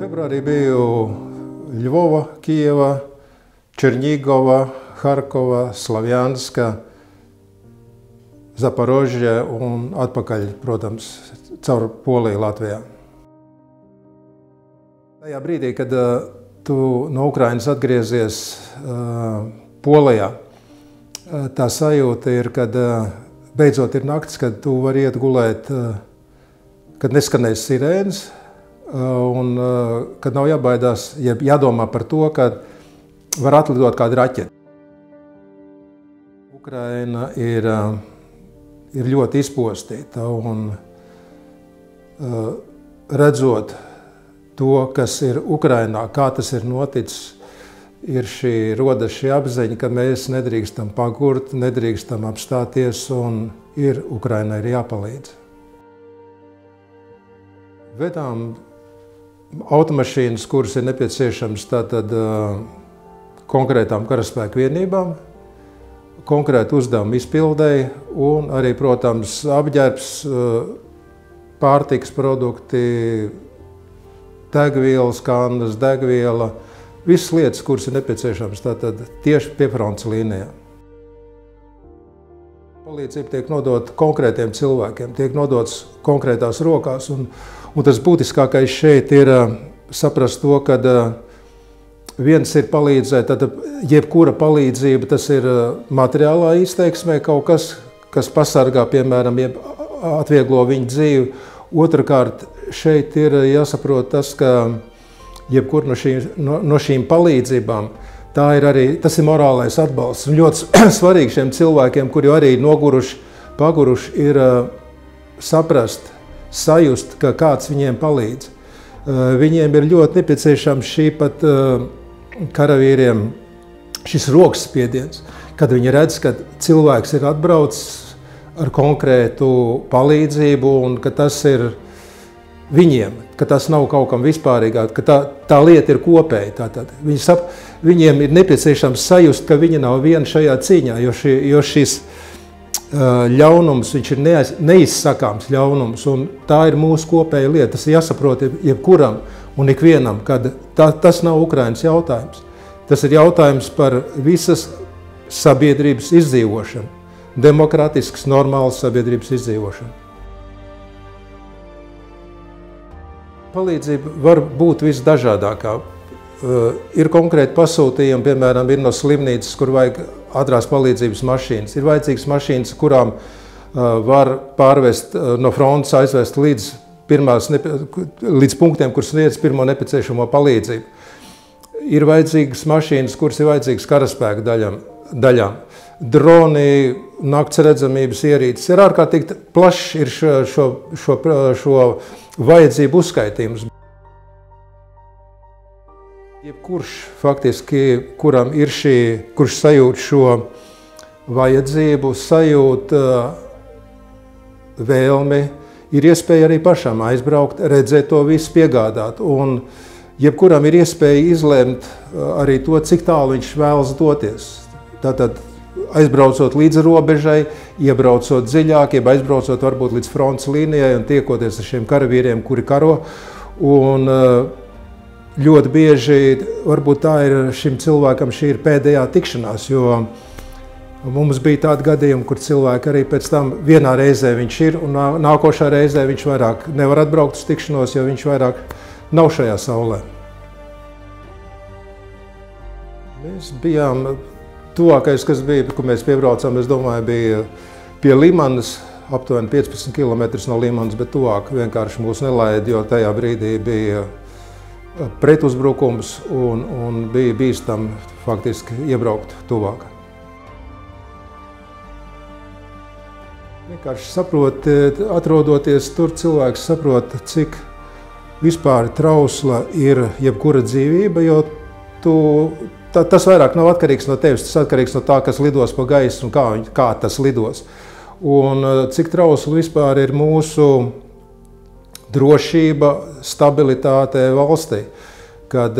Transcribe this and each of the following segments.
Februārī biju Ļvova, Kijeva, Černigova, Harkova, Slavjanska, Zaporožie un atpakaļ, protams, caur Poliju, Latvijā. Tajā brīdī, kad tu no Ukrainas atgriezies Polijā, tā sajūta ir, kad beidzot ir nakts, kad tu vari iet gulēt, kad neskanēs sirēnas, un kad nav jābaidās, jādomā par to, ka var atlidot kādu raķeti. Ukraina ir ļoti izpostīta, un redzot to, kas ir Ukrainā, kā tas ir noticis, rodas šī apziņa, ka mēs nedrīkstam pagurt, nedrīkstam apstāties, un Ukrainai ir jāpalīdz. Vedām automašīnas, kuras ir nepieciešams tātad konkrētām karaspēku vienībām, konkrētu uzdevumu izpildēji un arī, protams, apģērbs, pārtikas produkti, degvielas kannas, degviela, visas lietas, kuras ir nepieciešams tātad tieši pie frontes līnijā. Palīdzība tiek nodota konkrētiem cilvēkiem, tiek nodots konkrētās rokās, un tas būtiskākais šeit ir saprast to, ka viens ir palīdzēt, tad jebkura palīdzība, tas ir materiālā izteiksmē kaut kas, kas pasargā, piemēram, atvieglo viņu dzīvi. Otrakārt, šeit ir jāsaprot tas, ka jebkura no šīm palīdzībām, tas ir morālais atbalsts. Un ļoti svarīgi šiem cilvēkiem, kuri arī noguruši, paguruši, ir saprast, sajust, ka kāds viņiem palīdz. Viņiem ir ļoti nepieciešams šī pat karavīriem šis rokas spiediens, kad viņi redz, ka cilvēks ir atbraucis ar konkrētu palīdzību un ka tas ir viņiem, ka tas nav kaut kam vispārīgā, ka tā lieta ir kopēja. Tātad. Viņiem ir nepieciešams sajust, ka viņi nav vieni šajā cīņā, jo šis ļaunums, viņš ir neizsakāms ļaunums, un tā ir mūsu kopēja lieta. Tas ir jāsaprot jebkuram un ikvienam, kad tas nav Ukrainas jautājums. Tas ir jautājums par visas sabiedrības izdzīvošanu, demokratisks, normāls sabiedrības izdzīvošanu. Palīdzība var būt visdažādākā. Ir konkrēti pasūtījumi, piemēram, ir no slimnīcas, kur vajag ātrās palīdzības mašīnas. Ir vajadzīgas mašīnas, kurām var pārvest no frontes, aizvest līdz punktiem, kur sniedz pirmo nepieciešamo palīdzību. Ir vajadzīgas mašīnas, kuras ir vajadzīgas karaspēka daļām. Droni, nakts redzamības ierīces. Ir ārkārtīgi plašs ir šo vajadzību uzskaitījums. Jebkurš faktiski, kuram ir kurš sajūt šo vajadzību, sajūt vēlmi, ir iespēja arī pašam aizbraukt, redzēt to visu, piegādāt. Un jebkuram ir iespēja izlemt arī to, cik tālu viņš vēlas doties. Tātad aizbraucot līdz robežai, iebraucot dziļāk, jeb aizbraucot varbūt līdz frontes līnijai un tiekoties ar šiem karavīriem, kuri karo. Un ļoti bieži, varbūt tā ir šim cilvēkam šī ir pēdējā tikšanās, jo mums bija tādi gadījumi, kur cilvēki arī pēc tam vienā reizē viņš ir, un nākošā reizē viņš vairāk nevar atbraukt uz tikšanos, jo viņš vairāk nav šajā saulē. Mēs bijām tuvākais, kas bija, kur mēs piebraucām, es domāju, bija pie Limanas, aptuveni 15 km no Limanas, bet tuvāk vienkārši mūs nelaida, jo tajā brīdī bija pretuzbrukums un bija bīstam faktiski iebraukt tuvāk. Vienkārši saprot, atrodoties tur, cilvēks saprot, cik vispār trausla ir jebkura dzīvība, jo tas vairāk nav atkarīgs no tevis, tas atkarīgs no tā, kas lidos pa gaisu un kā tas lidos. Un cik trausla vispār ir mūsu drošība, stabilitāte valstī, kad,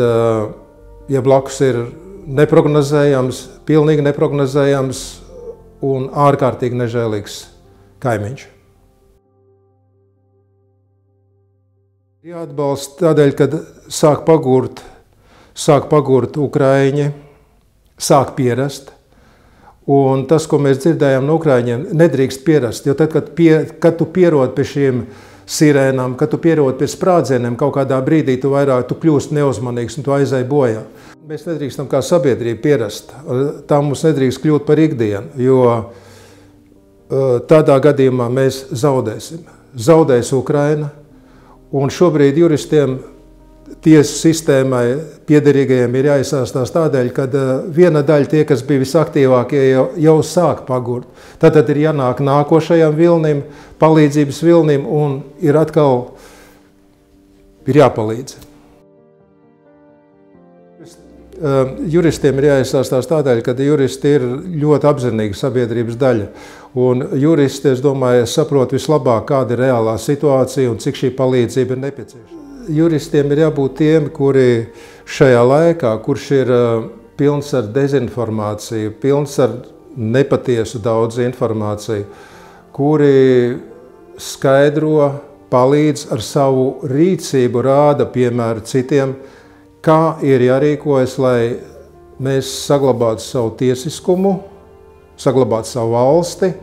ja blakus ir neprognozējams, pilnīgi neprognozējams un ārkārtīgi nežēlīgs kaimiņš. Jāatbalsta tādēļ, kad sāk pagurt ukraiņi, sāk pierast. Un tas, ko mēs dzirdējām no ukraiņiem, nedrīkst pierast, jo tad, kad tu pierod pie šīm sirēnām, kad tu pierod pie sprādzieniem, kaut kādā brīdī tu kļūst neuzmanīgs un tu aizēji bojā. Mēs nedrīkstam kā sabiedrība pierast, tā mums nedrīkst kļūt par ikdienu, jo tādā gadījumā mēs zaudēsim. Zaudēs Ukraina, un šobrīd juristiem, tiesu sistēmai piederīgajiem ir jāiesaistās tādēļ, ka viena daļa tie, kas bija visaktīvākie, jau sāk pagurt. Tātad ir jānāk nākošajam vilnim, palīdzības vilnim, un ir atkal jāpalīdz. Juristiem ir jāiesaistās tādēļ, ka juristi ir ļoti apzinīga sabiedrības daļa. Un juristi, es domāju, saprot vislabāk, kāda ir reālā situācija un cik šī palīdzība ir nepieciešama. Juristiem ir jābūt tiem, kuri šajā laikā, kurš ir pilns ar dezinformāciju, pilns ar nepatiesu daudz informāciju, kuri skaidro, palīdz ar savu rīcību, rāda piemēru citiem, kā ir jārīkojas, lai mēs saglabātu savu tiesiskumu, saglabātu savu valsti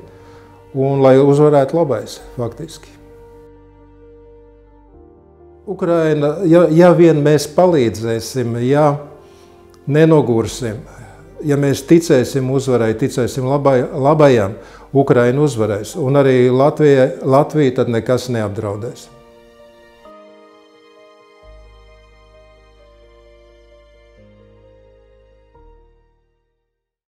un lai uzvarētu labais, faktiski. Ukraina, ja vien mēs palīdzēsim, ja nenogursim, ja mēs ticēsim uzvarai, ticēsim labajam, Ukraina uzvarēs. Un arī Latviju tad nekas neapdraudēs.